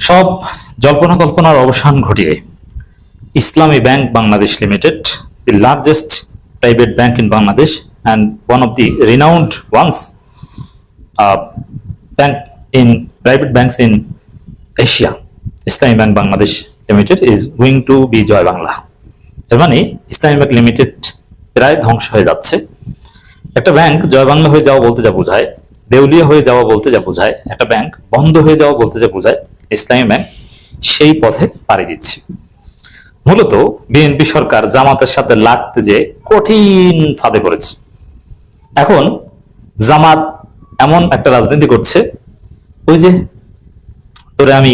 সব জল্পনা কল্পনার অবসান ঘটিয়ে ইসলামী bank Bangladesh limited, the largest private bank in Bangladesh and one of the renowned ones, bank in private banks in Asia, Islamic Bank Bangladesh Limited is going to be জয় বাংলা। এর মানে ইসলামী bank limited প্রায় ধ্বংস হয়ে যাচ্ছে। একটা ব্যাংক জয় বাংলা হয়ে যাওয়া বলতে যা বোঝায়, দেউলিয়া হয়ে যাওয়া বলতে যা বোঝায়, একটা ব্যাংক বন্ধ হয়ে যাওয়া বলতে যা বোঝায়, ইসলামী ব্যাংক সেই পথে পাড়ি দিচ্ছে। মূলত বিএনপি সরকার জামাতের সাথে লাগতে যে কঠিন ফাঁদে পড়েছে। এখন জামাত এমন একটা রাজনীতি করছে, ওই যে তোরে আমি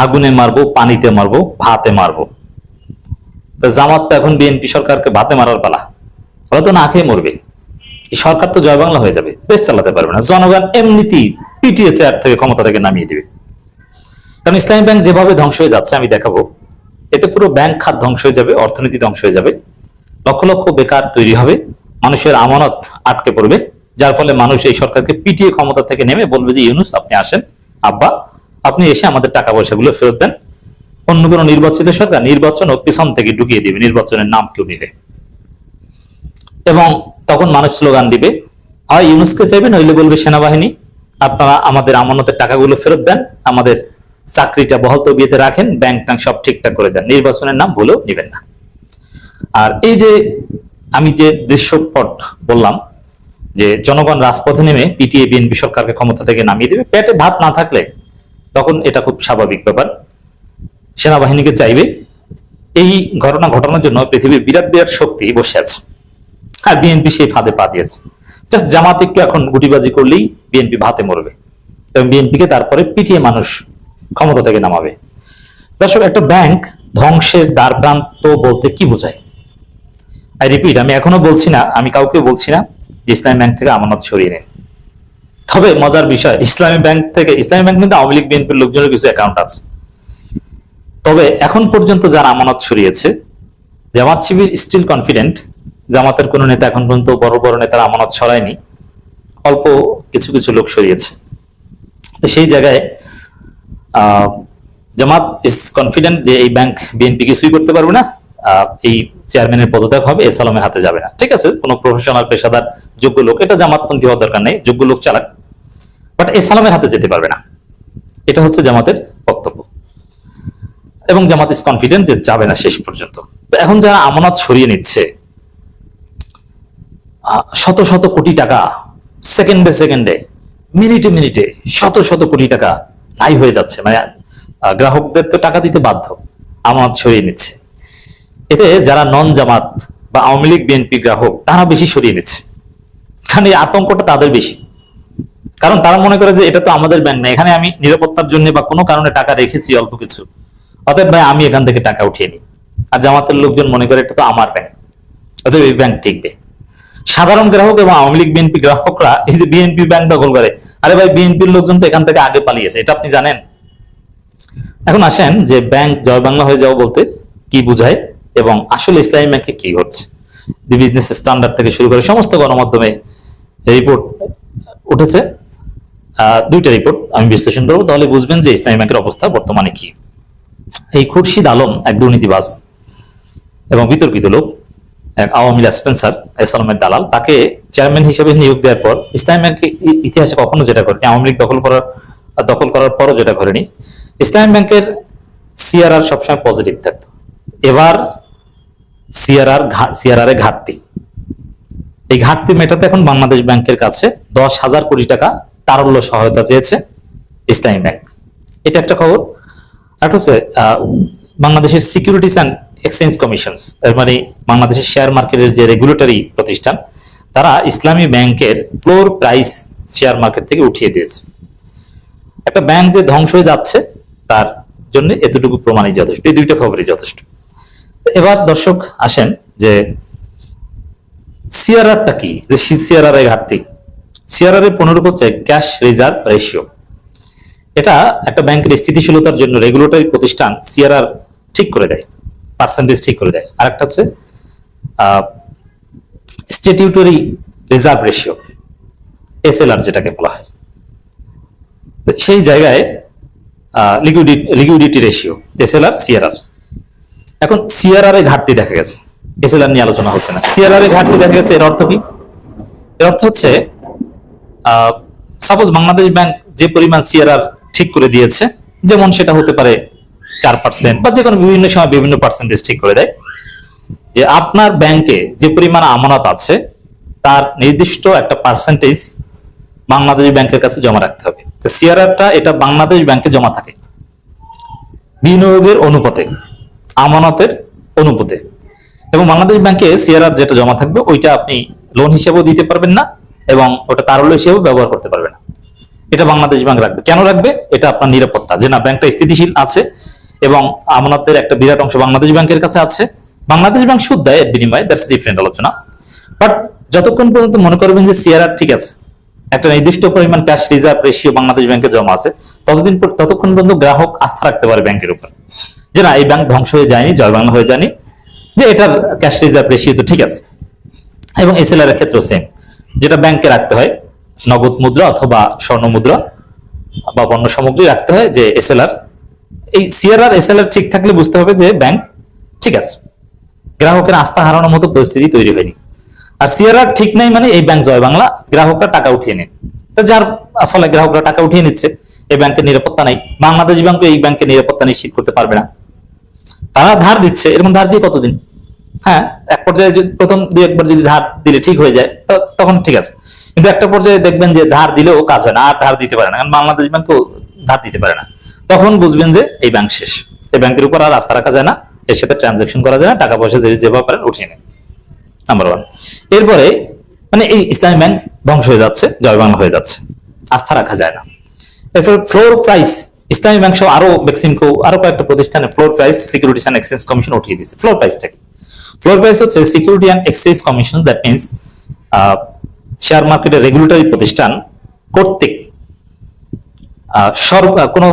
আগুনে মারবো, পানিতে মারবো, ভাতে মারবো। তো জামাত তো এখন বিএনপি সরকারকে ভাতে মারার পালা, ওরা তো না খেয়ে মরবে। এই সরকার তো জয় বাংলা হয়ে যাবে, দেশ চালাতে পারবে না, জনগণ এমনিতেই পিটিয়ে চেয়ার থেকে, ক্ষমতা থেকে নামিয়ে দিবে। কারণ ইসলামী ব্যাংক যেভাবে ধ্বংস হয়ে যাচ্ছে আমি দেখাবো, এতে পুরো ব্যাংক খাত ধ্বংস হয়ে যাবে, অর্থনীতি ধ্বংস হয়ে যাবে, লক্ষ লক্ষ বেকার তৈরি হবে, মানুষের আমানত আটকে পড়বে, যার ফলে মানুষ এই সরকারকে পিটিয়ে ক্ষমতা থেকে নেমে বলবে যে ইউনূস আপনি আসেন, আব্বা আপনি এসে আমাদের টাকা পয়সাগুলো ফেরত দেন। অন্য কোনো নির্বাচিত সরকার নির্বাচন ও পিছন থেকে ঢুকিয়ে দিবে, নির্বাচনের নাম কেউ নিলে। এবং তখন মানুষ স্লোগান দিবে, হয় ইউনূসকে চাইবে, নইলে বলবে সেনাবাহিনী আপনারা আমাদের আমানতের টাকাগুলো ফেরত দেন, আমাদের চাকরিটা বহাল তবিয়তে রাখেন, ব্যাংক ট্যাঙ্ক সব ঠিকঠাক করে দেন, নির্বাচনের নাম বলেও নিবেন না। আর এই যে আমি যে দৃশ্যপট বললাম যে জনগণ রাজপথে নেমে পিটিয়ে বিএনপি সরকারকে ক্ষমতা থেকে নামিয়ে দেবে, পেটে ভাত না থাকলে তখন এটা খুব স্বাভাবিক ব্যাপার, সেনাবাহিনীকে চাইবে। এই ঘটনা ঘটানোর জন্য পৃথিবীর বিরাট বিরাট শক্তি বসে আছে, আর বিএনপি সেই ফাঁদে পা দিয়েছে। জাস্ট জামাত একটু এখন গুটিবাজি করলেই বিএনপি ভাতে মরবে, এবং বিএনপিকে তারপরে পিটিয়ে মানুষ ক্ষমতা থেকে নামাবে। দর্শক, একটা ব্যাংক ধ্বংসের দ্বার প্রান্ত বলতে কি বোঝায়? আই রিপিট, আমি এখনো বলছি না, আমি কাউকে বলছি না যে ইসলামী ব্যাংক থেকে আমানত সরিয়ে নেন। তবে মজার বিষয়, ইসলামী ব্যাংক কিন্তু আওয়ামী লীগ বিএনপির লোকজনের কিছু অ্যাকাউন্ট আছে। তবে এখন পর্যন্ত যারা আমানত সরিয়েছে, জামাত শিবির স্টিল কনফিডেন্ট জামাতের কোন নেতা এখন পর্যন্ত বড় বড় নেতারা আমানত সরায়নি, অল্প কিছু কিছু লোক সরিয়েছে। তো সেই জায়গায় জামাত ইজ কনফিডেন্ট যে এই ব্যাংক বিএনপি কিছুই করতে পারবে না, এই চেয়ারম্যানের পদত্যাগ হবে, এস আলমের হাতে যাবে না। ঠিক আছে, কোনো প্রফেশনাল পেশাদার যোগ্য লোক, এটা জামাতপন্থী হওয়ার দরকার নেই, যোগ্য লোক চালাক, বাট এস আলমের হাতে যেতে পারবে না, এটা হচ্ছে জামাতের বক্তব্য। এবং জামাত ইজ কনফিডেন্ট যে যাবে না শেষ পর্যন্ত। তো এখন যারা আমানত সরিয়ে নিচ্ছে, শত শত কোটি টাকা সেকেন্ডে সেকেন্ডে, মিনিটে মিনিটে শত শত কোটি টাকা নাই হয়ে যাচ্ছে, মানে গ্রাহকদের তো টাকা দিতে বাধ্য, আমানত সরিয়ে নিচ্ছে। এতে যারা নন জামাত বা আওয়ামী লীগ বিএনপি গ্রাহক, তারা বেশি সরিয়ে নিচ্ছে, কারণ এই আতঙ্কটা তাদের বেশি। কারণ তারা মনে করে যে এটা তো আমাদের ব্যাংক না, এখানে আমি নিরাপত্তার জন্য বা কোনো কারণে টাকা রেখেছি অল্প কিছু, অতএব ভাই আমি এখান থেকে টাকা উঠিয়ে নিই। আর জামাতের লোকজন মনে করে এটা তো আমার ব্যাংক, অতএব এই ব্যাংক টিকবে। সাধারণ গ্রাহক এবং আওয়ামী লীগ বিএনপি গ্রাহকরা এই যে বিএনপি ব্যাংক দখল করে, আরে ভাই বিএনপির লোকজন তো এখান থেকে আগে পালিয়েছে, এটা আপনি জানেন। এখন আসেন যে ব্যাংক জয় বাংলা হয়ে যাওয়া বলতে কি বুঝায়, এবং আসলে ইসলামী ব্যাংকে কি হচ্ছে। দি বিজনেস স্ট্যান্ডার্ড থেকে শুরু করে সমস্ত গণমাধ্যমে রিপোর্ট উঠেছে, দুইটা রিপোর্ট আমি বিশ্লেষণ করবো, তাহলে বুঝবেন যে ইসলামী ব্যাংকের অবস্থা বর্তমানে কি। এই খুরশিদ আলম এক দুর্নীতিবাজ এবং বিতর্কিত লোক, এক আওয়ামী স্পেন্সার, এস আলমের দালাল, তাকে চেয়ারম্যান হিসেবে নিয়োগ দেওয়ার পর ইসলামী ব্যাংক ইতিহাসে কখনো যেটা করেনি, আওয়ামী লীগ দখল করার পরও যেটা করেনি, ইসলামী ব্যাংকের সিআরআর সবসময় পজিটিভ থাকতো। এবার সিআরআর ঘাটতি, এই ঘাটতি মেটাতে এখন বাংলাদেশ ব্যাংকের কাছে 10,000 কোটি টাকা তারল্য সহায়তা চেয়েছে ইসলামী ব্যাংক। এটা একটা খবর। আর হচ্ছে বাংলাদেশের সিকিউরিটিজ অ্যান্ড এক্সচেঞ্জ কমিশনস, এর মানে বাংলাদেশের শেয়ার মার্কেটের যে রেগুলেটরি প্রতিষ্ঠান, তারা ইসলামী ব্যাংকের ফ্লোর প্রাইস শেয়ার মার্কেট থেকে উঠিয়ে দিয়েছে। একটা ব্যাংক যে ধ্বংস হয়ে যাচ্ছে তার জন্য এতটুকু প্রমাণই যথেষ্ট, এই দুইটা খবরই যথেষ্ট। এবার দর্শক আসেন যে সিআরআরটা কি, যে সিআরআর এর ঘাটতি। সিআরআর এর 15 হচ্ছে ক্যাশ রিজার্ভ রেশিও। এটা একটা ব্যাংকের স্থিতিশীলতার জন্য রেগুলেটরি প্রতিষ্ঠান সিআরআর ঠিক করে দেয়, পার্সেন্টেজ ঠিক করে দেয়। আর একটা হচ্ছে স্ট্যাটিউটরি রিজার্ভ রেশিও, এসএলআর যেটাকে বলা হয়। সেই জায়গায় লিকুইডিটি রেশিও, এসএলআর সিআরআর। এখন সিআরআর এর ঘাটতি দেখা গেছে, এসএলআর নিয়ে আলোচনা হচ্ছে না। সিআরআর এর ঘাটতি দেখা গেছে, এর অর্থ কি? এর অর্থ হচ্ছে সাপোজ বাংলাদেশ ব্যাংক যে পরিমাণ সিআরআর ঠিক করে দিয়েছে, যেমন সেটা হতে পারে 4% বা যে কোনো বিভিন্ন সময় বিভিন্ন পার্সেন্টেজ ঠিক করে দেয়, যে আপনার ব্যাংকে যে পরিমাণ আমানত আছে তার নির্দিষ্ট একটা পার্সেন্টেজ বাংলাদেশ ব্যাংকের কাছে জমা রাখতে হবে। তো সিআরআরটা এটা বাংলাদেশ ব্যাংকে জমা থাকে বিনিয়োগের অনুপাতে, আমানতের অনুপাতে, এবং বাংলাদেশ ব্যাংকে সিআরআর যেটা জমা থাকবে ওইটা আপনি লোন হিসেবেও দিতে পারবেন না এবং ওটা তারল্য হিসেবেও ব্যবহার করতে পারবেন না। এটা বাংলাদেশ ব্যাংক রাখবে। কেন রাখবে? এটা আপনার নিরাপত্তা, যে না ব্যাংকটা স্থিতিশীল আছে এবং আমানতের একটা বিরাট অংশ বাংলাদেশ ব্যাংকের কাছে আছে। বাংলাদেশ ব্যাংক সুদ দেয় এর বিনিময়ে, দ্যাটস ডিফারেন্ট আলোচনা। বাট যতক্ষণ পর্যন্ত মনে করবেন যে সিআরআর ঠিক আছে, একটা নির্দিষ্ট পরিমাণ ক্যাশ রিজার্ভ রেশিও বাংলাদেশ ব্যাংকে জমা আছে, ততক্ষণ পর্যন্ত গ্রাহক আস্থা রাখতে পারে ব্যাংকের উপর, যে না এই ব্যাংক ধ্বংস হয়ে যায়নি, জয় বাংলা হয়ে যায়নি, যে এটার ক্যাশ রিজার্ভ রেশিও তো ঠিক আছে। এবং এসএলআর এর ক্ষেত্রেও সেম, যেটা ব্যাংকে রাখতে হয় নগদ মুদ্রা অথবা স্বর্ণ মুদ্রা বা পণ্য সামগ্রী রাখতে হয়, যে এসএলআর, এই সিআরআর এসএলআর ঠিক থাকলে বুঝতে হবে যে ব্যাংক ঠিক আছে, গ্রাহকের আস্থা হারানোর মতো পরিস্থিতি তৈরি হয়নি। আর সিআরআর ঠিক নাই মানে এই ব্যাংক জয় বাংলা, গ্রাহকরা টাকা উঠিয়ে নেন। তো যার ফলে গ্রাহকরা টাকা উঠিয়ে নিচ্ছে, এই ব্যাংকের নিরাপত্তা নাই। বাংলাদেশ ব্যাংক এই ব্যাংকের নিরাপত্তা নিশ্চিত করতে পারবে না। তারা ধার দিচ্ছে, এরকম ধার দিয়ে কতদিন? হ্যাঁ, এক পর্যায়ে প্রথম দুই একবার যদি ধার দিলে ঠিক হয়ে যায় তখন ঠিক আছে, কিন্তু একটা পর্যায়ে দেখবেন যে ধার দিলেও কাজ হয় না, আর ধার দিতে পারে না, কারণ বাংলাদেশ ব্যাংকও ধার দিতে পারে না। তখন বুঝবেন যে এই ব্যাংক শেষ, এই ব্যাংকের উপর আর আস্থা রাখা যায় না, এর সাথে ট্রানজাকশন করা যায় না, টাকা পয়সা যেভাবে পারেন উঠিয়ে নেন। Number one. এরপরে মানে এই ইসলামী ব্যাংক ধ্বংস হয়ে যাচ্ছে, জয় বাংলা হয়ে যাচ্ছে, আস্থা রাখা যায় না। এরপর ফ্লোর প্রাইস, ইসলামী ব্যাংক সহ আরো বেক্সিমকো আরো কয়েকটা প্রতিষ্ঠানে floor price securities and exchange commission উঠিয়ে দিয়েছে। ফ্লোর প্রাইসটা কি? ফ্লোর প্রাইস হচ্ছে security and exchange commission, that means share মার্কেটের রেগুলেটরি প্রতিষ্ঠান কর্তৃক কোন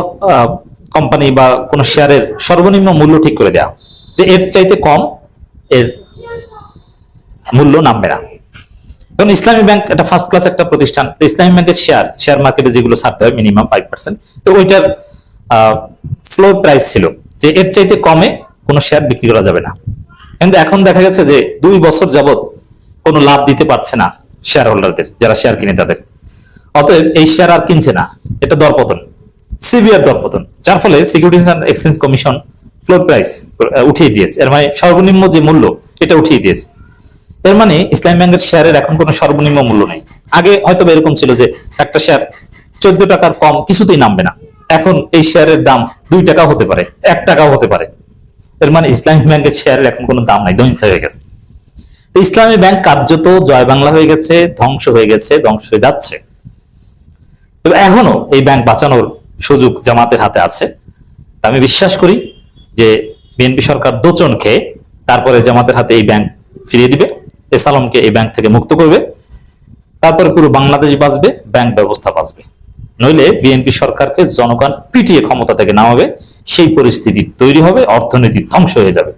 কোম্পানি বা কোন শেয়ারের সর্বনিম্ন মূল্য ঠিক করে দেওয়া, যে এর চাইতে কম এর মূল্য নামবে না। কারণ ইসলামী ব্যাংক একটা ফার্স্ট ক্লাস একটা প্রতিষ্ঠান, তো ইসলামী ব্যাংকের শেয়ার মার্কেটে যেগুলো ছাড়তে হয় মিনিমাম 5%, তো ওইটার ফ্লোর প্রাইস ছিল যে এর চাইতে কমে কোনো শেয়ার বিক্রি করা যাবে না। কিন্তু এখন দেখা গেছে যে 2 বছর যাবত কোনো লাভ দিতে পারছে না শেয়ার হোল্ডারদের, যারা শেয়ার কিনে তাদের, অতএব এই শেয়ার আর কিনছে না। এটা দরপতন, সিভিয়ার দরপতন, যার ফলে securities and exchange commission floor price উঠিয়ে দিয়েছে। এর মানে সর্বনিম্ন যে মূল্য এটা উঠিয়ে দিয়েছে। এর মানে ইসলামী ব্যাংকের শেয়ারের এখন কোনো সর্বনিম্ন মূল্য নেই। আগে হয়তো এরকম ছিল যে একটা শেয়ার 14 টাকার কম কিছুতেই নামবে না, এখন এই শেয়ারের দাম 2 টাকাও হতে পারে, 1 টাকাও হতে পারে। এর মানে ইসলামী ব্যাংকের শেয়ারের এখন কোনো দাম নাই, দহিংসা হয়ে গেছে। ইসলামী ব্যাংক কার্যত জয় বাংলা হয়ে গেছে, ধ্বংস হয়ে গেছে, ধ্বংস হয়ে যাচ্ছে। তবে এখনো এই ব্যাংক বাঁচানোর সুযোগ জামাতের হাতে আছে। আমি বিশ্বাস করি যে বিএনপি সরকার দোচন খেয়ে তারপরে জামাতের হাতে এই ব্যাংক ফিরিয়ে দিবে, এসালামকে এই ব্যাংক থেকে মুক্ত করবে, তারপরে পুরো বাংলাদেশ বাঁচবে, ব্যাংক ব্যবস্থা বাঁচবে। নইলে বিএনপি সরকারকে জনগণ পিটিয়ে ক্ষমতা থেকে নামাবে, সেই পরিস্থিতি তৈরি হবে, অর্থনীতি ধ্বংস হয়ে যাবে।